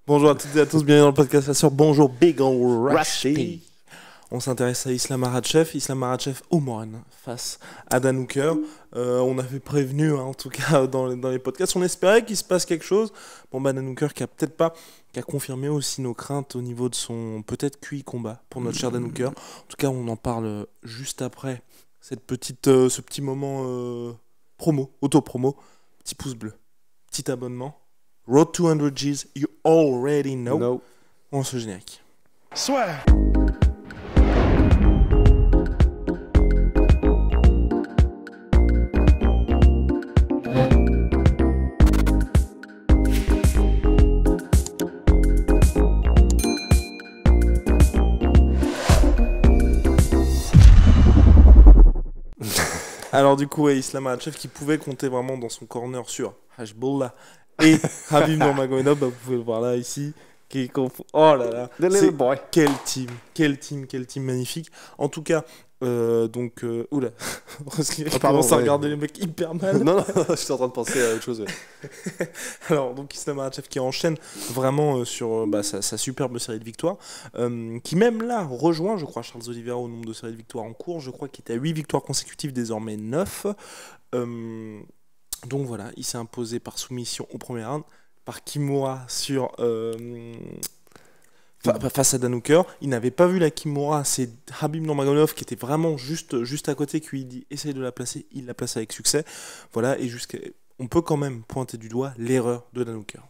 Bonjour à toutes et à tous, bienvenue dans le podcast La Sœur. Bonjour Big Ol' Rashy. On s'intéresse à Islam Makhachev au Moine face à Dan Hooker. On avait prévenu, en tout cas dans les podcasts, on espérait qu'il se passe quelque chose. Bon, Dan Hooker qui a confirmé aussi nos craintes au niveau de son peut-être QI combat pour notre cher Dan Hooker. En tout cas, on en parle juste après ce petit moment auto-promo, petit pouce bleu, petit abonnement. Road to 100 G's, you already know. No. On se générique. Swear. Alors du coup, Islam Makhachev qui pouvait compter vraiment dans son corner sur Hashbullah et Khabib Nurmagomedov, vous pouvez le voir là ici. Oh là là, The little boy. Quel team magnifique. En tout cas, oula, on commence à regarder les mecs hyper mal. Non, je suis en train de penser à autre chose. Alors, donc Islam Makhachev qui enchaîne vraiment sur sa superbe série de victoires, qui même là rejoint, je crois, Charles Oliveira au nombre de séries de victoires en cours. Je crois qu'il est à 8 victoires consécutives, désormais 9. Donc voilà, il s'est imposé par soumission au premier round, par Kimura face à Dan Hooker. Il n'avait pas vu la Kimura, c'est Khabib Nurmagomedov qui était vraiment juste à côté, qui lui dit essaye de la placer, il l'a placée avec succès. Voilà, et on peut quand même pointer du doigt l'erreur de Dan Hooker.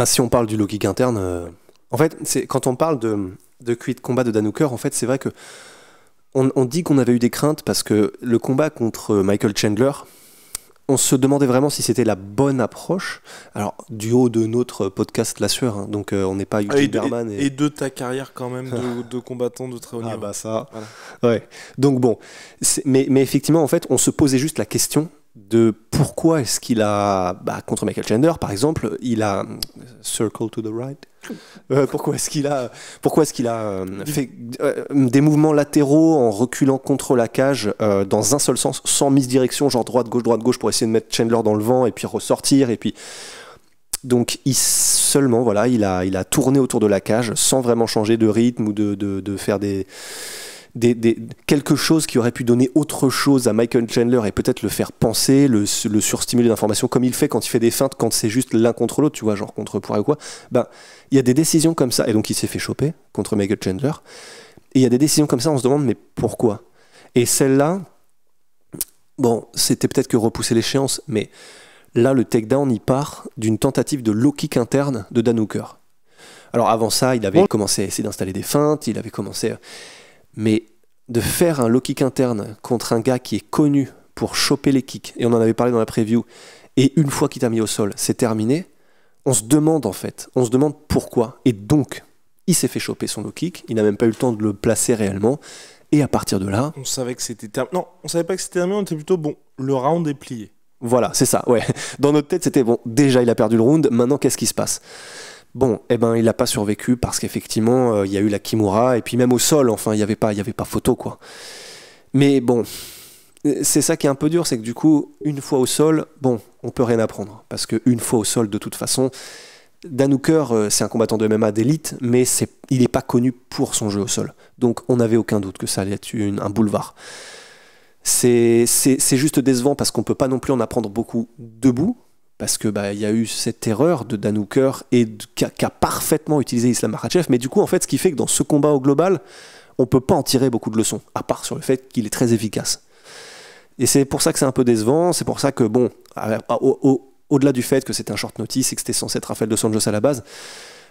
Si on parle du low kick interne, en fait, quand on parle de QI de combat de Dan Hooker, en fait, c'est vrai que on dit qu'on avait eu des craintes parce que le combat contre Michael Chandler, on se demandait vraiment si c'était la bonne approche. Alors, du haut de notre podcast La Sueur, donc on n'est pas YouTube Berman. Et de ta carrière quand même de combattant de très haut niveau. Ah bah ça, voilà. Ouais. Donc bon, mais effectivement, en fait, on se posait juste la question de pourquoi est-ce qu'il a, contre Michael Chandler, par exemple, il a circle to the right. Pourquoi est-ce qu'il a fait des mouvements latéraux en reculant contre la cage dans un seul sens, sans mise direction, genre droite gauche pour essayer de mettre Chandler dans le vent et puis ressortir et puis donc il a tourné autour de la cage sans vraiment changer de rythme ou de faire quelque chose qui aurait pu donner autre chose à Michael Chandler et peut-être le faire penser, le surstimuler d'informations comme il fait quand il fait des feintes, quand c'est juste l'un contre l'autre, tu vois, genre contre poids ou quoi. Il y a des décisions comme ça, et donc il s'est fait choper contre Michael Chandler, et il y a des décisions comme ça, on se demande mais pourquoi? Et celle-là, bon, c'était peut-être que repousser l'échéance, mais là le takedown il part d'une tentative de low kick interne de Dan Hooker. Alors avant ça, il avait commencé à essayer d'installer des feintes, il avait commencé mais de faire un low kick interne contre un gars qui est connu pour choper les kicks, et on en avait parlé dans la preview, et une fois qu'il t'a mis au sol, c'est terminé, on se demande pourquoi. Et donc, il s'est fait choper son low kick, il n'a même pas eu le temps de le placer réellement, et à partir de là... On savait que c'était terminé. Non, on savait pas que c'était terminé, on était plutôt bon, le round est plié. Voilà, c'est ça, ouais. Dans notre tête, c'était bon, déjà il a perdu le round, maintenant qu'est-ce qui se passe ? Bon, il n'a pas survécu parce qu'effectivement, il y a eu la Kimura, et puis même au sol, enfin, il y avait pas photo, quoi. Mais bon, c'est ça qui est un peu dur, c'est que du coup, une fois au sol, bon, on peut rien apprendre. Parce qu'une fois au sol, de toute façon, Dan Hooker, c'est un combattant de MMA d'élite, mais il n'est pas connu pour son jeu au sol. Donc, on n'avait aucun doute que ça allait être un boulevard. C'est juste décevant parce qu'on ne peut pas non plus en apprendre beaucoup debout. Parce que il y a eu cette erreur de Dan Hooker et qui a parfaitement utilisé Islam Makhachev, mais du coup en fait ce qui fait que dans ce combat au global on peut pas en tirer beaucoup de leçons, à part sur le fait qu'il est très efficace. Et c'est pour ça que c'est un peu décevant, c'est pour ça que bon, au-delà du fait que c'était un short notice et que c'était censé être Rafael dos Anjos à la base,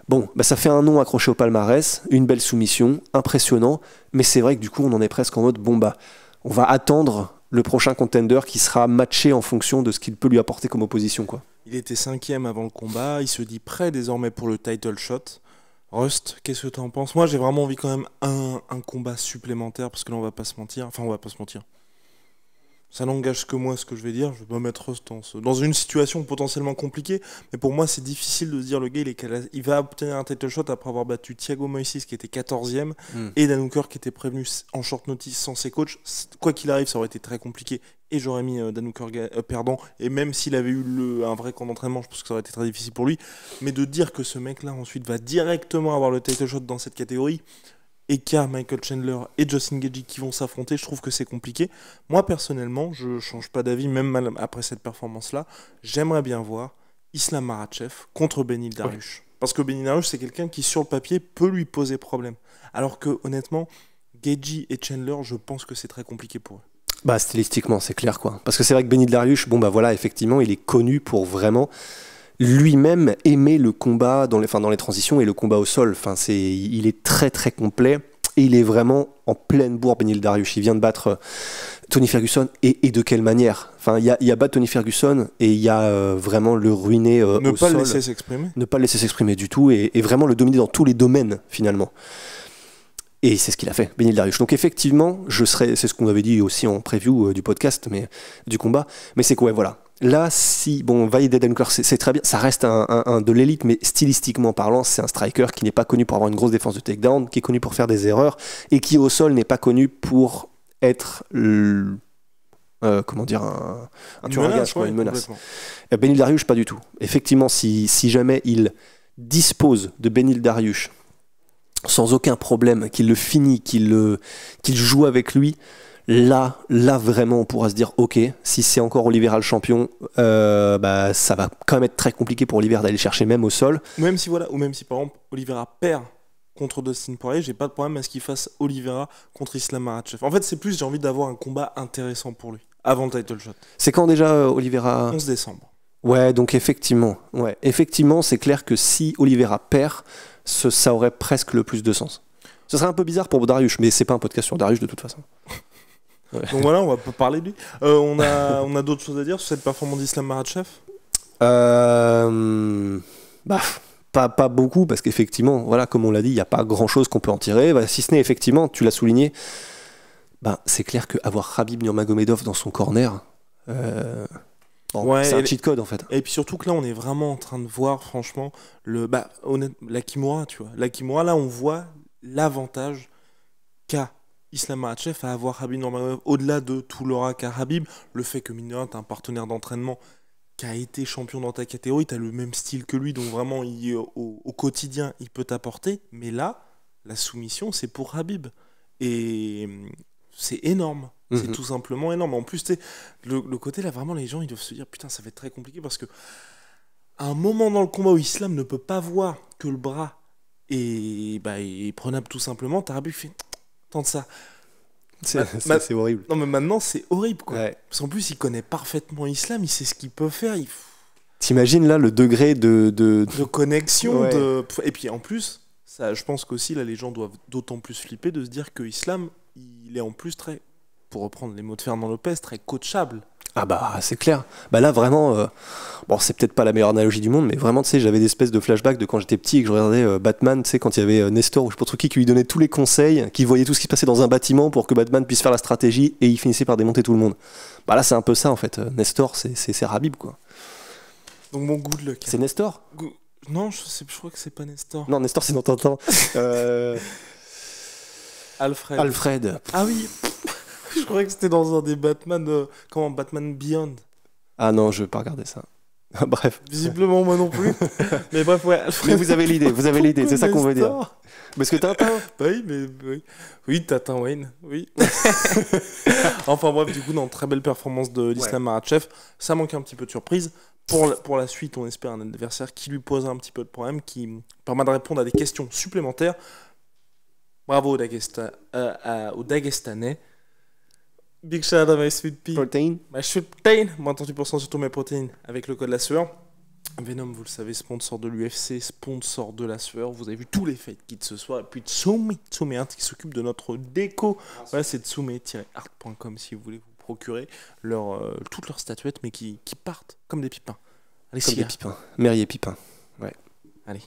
bon, ça fait un nom accroché au palmarès, une belle soumission, impressionnant, mais c'est vrai que du coup on en est presque en mode on va attendre le prochain contender qui sera matché en fonction de ce qu'il peut lui apporter comme opposition, quoi. Il était 5e avant le combat, il se dit prêt désormais pour le title shot. Rust, qu'est-ce que tu en penses? Moi j'ai vraiment envie quand même un combat supplémentaire, parce que là on va pas se mentir. Ça n'engage que moi ce que je vais dire. Je vais pas mettre dans une situation potentiellement compliquée. Mais pour moi, c'est difficile de se dire le gars, il va obtenir un title shot après avoir battu Thiago Moises qui était 14e et Dan Hooker qui était prévenu en short notice sans ses coachs. Quoi qu'il arrive, ça aurait été très compliqué. Et j'aurais mis Dan Hooker perdant. Et même s'il avait eu un vrai camp d'entraînement, je pense que ça aurait été très difficile pour lui. Mais de dire que ce mec-là ensuite va directement avoir le title shot dans cette catégorie, et qu'il y a Michael Chandler et Justin Gaethje qui vont s'affronter, je trouve que c'est compliqué. Moi, personnellement, je change pas d'avis, même après cette performance-là. J'aimerais bien voir Islam Makhachev contre Beneil Dariush. Ouais. Parce que Beneil Dariush, c'est quelqu'un qui, sur le papier, peut lui poser problème. Alors que, honnêtement, Gaethje et Chandler, je pense que c'est très compliqué pour eux. Bah, stylistiquement, c'est clair, quoi. Parce que c'est vrai que Beneil Dariush, bon, bah voilà, effectivement, il est connu pour vraiment lui-même aimer le combat dans les transitions et le combat au sol. Enfin, il est très très complet et il est vraiment en pleine bourre. Beneil Dariush, il vient de battre Tony Ferguson et de quelle manière? Enfin, il y a battre Tony Ferguson et il y a vraiment le ruiner au sol. Ne pas le laisser s'exprimer. Ne pas le laisser s'exprimer du tout et vraiment le dominer dans tous les domaines finalement. Et c'est ce qu'il a fait, Beneil Dariush. Donc effectivement, c'est ce qu'on avait dit aussi en preview du podcast, mais du combat. Mais c'est quoi, ouais, voilà. Là, si, bon, valider Dan Hooker, c'est très bien, ça reste un de l'élite, mais stylistiquement parlant, c'est un striker qui n'est pas connu pour avoir une grosse défense de takedown, qui est connu pour faire des erreurs, et qui au sol n'est pas connu pour être, comment dire, un tueur à gage, une menace. Beneil Dariush, pas du tout. Effectivement, si jamais il dispose de Beneil Dariush, sans aucun problème, qu'il le finit, qu'il joue avec lui, là vraiment on pourra se dire ok, si c'est encore Oliveira le champion, bah ça va quand même être très compliqué pour Oliveira d'aller chercher même au sol. Ou même si par exemple Oliveira perd contre Dustin Poirier, j'ai pas de problème à ce qu'il fasse Oliveira contre Islam Makhachev. En fait, c'est plus j'ai envie d'avoir un combat intéressant pour lui avant le title shot. C'est quand déjà Oliveira? 11 décembre. Ouais, donc effectivement, c'est clair que si Oliveira perd, ça aurait presque le plus de sens. Ce serait un peu bizarre pour Dariush, mais c'est pas un podcast sur Dariush de toute façon. Ouais. Donc voilà, on va pas parler de lui. On a d'autres choses à dire sur cette performance d'Islam Makhachev. Pas beaucoup, parce qu'effectivement, voilà, comme on l'a dit, il n'y a pas grand chose qu'on peut en tirer. Bah, si ce n'est effectivement, tu l'as souligné, c'est clair qu'avoir Khabib Nurmagomedov dans son corner, c'est un cheat code en fait. Et puis surtout que là, on est vraiment en train de voir, franchement, la Kimura, tu vois. La Kimura, là, on voit l'avantage qu'a Islam Makhachev à avoir Khabib Nurmagomedov au-delà de tout l'aura qu'a Khabib, le fait que mine de rien, t'as un partenaire d'entraînement qui a été champion dans ta catégorie, t'as le même style que lui, donc vraiment au quotidien il peut t'apporter, mais là la soumission c'est pour Khabib et c'est énorme, c'est tout simplement énorme. En plus le côté là vraiment les gens ils doivent se dire putain ça va être très compliqué parce que à un moment dans le combat où Islam ne peut pas voir que le bras est prenable tout simplement, t'as Khabib qui fait tente ça. C'est horrible. Non mais maintenant c'est horrible quoi. Ouais. Parce qu'en plus il connaît parfaitement Islam, il sait ce qu'il peut faire. T'imagines là le degré de connexion, ouais. Et puis en plus, ça, je pense qu'aussi là les gens doivent d'autant plus flipper de se dire que Islam il est en plus très, pour reprendre les mots de Fernand Lopez, très coachable. Ah bah c'est clair. Bah là vraiment, c'est peut-être pas la meilleure analogie du monde, mais vraiment tu sais j'avais des espèces de flashbacks de quand j'étais petit et que je regardais Batman, tu sais quand il y avait Nestor ou je sais pas trop qui lui donnait tous les conseils, qui voyait tout ce qui se passait dans un bâtiment pour que Batman puisse faire la stratégie et il finissait par démonter tout le monde. Bah là c'est un peu ça en fait. Nestor c'est Khabib quoi. Donc bon good luck. C'est Nestor? Non je crois que c'est pas Nestor. Non Nestor c'est dans Tintin. Alfred. Ah oui. Je croyais que c'était dans un des Batman, Batman Beyond. Ah non, je vais pas regarder ça. Bref. Visiblement, moi non plus. Mais bref, ouais. Alfred. Mais vous avez l'idée, c'est ça qu'on veut dire. Parce que Tintin. Oui, Tintin Wayne, oui. Enfin bref, du coup, très belle performance de l'Islam Makhachev. Ça manque un petit peu de surprise. Pour la suite, on espère un adversaire qui lui pose un petit peu de problème, qui permet de répondre à des questions supplémentaires. Bravo aux Dagestanais. Big shout out à my sweet pea. Protein. My sweet protein. Moins 38% sur tous mes protéines avec le code la sueur. Venom, vous le savez, sponsor de l'UFC, sponsor de la sueur. Vous avez vu tous les fight kits ce soir. Et puis Tsume Art qui s'occupe de notre déco. Voilà, c'est tsume-art.com si vous voulez vous procurer toutes leurs statuettes, mais qui partent comme des pipins. Allez, comme des pipins. Merrier Pipin. Ouais. Allez.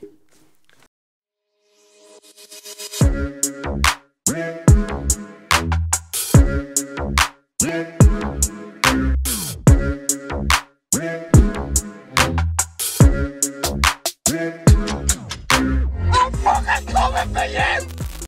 Yeah.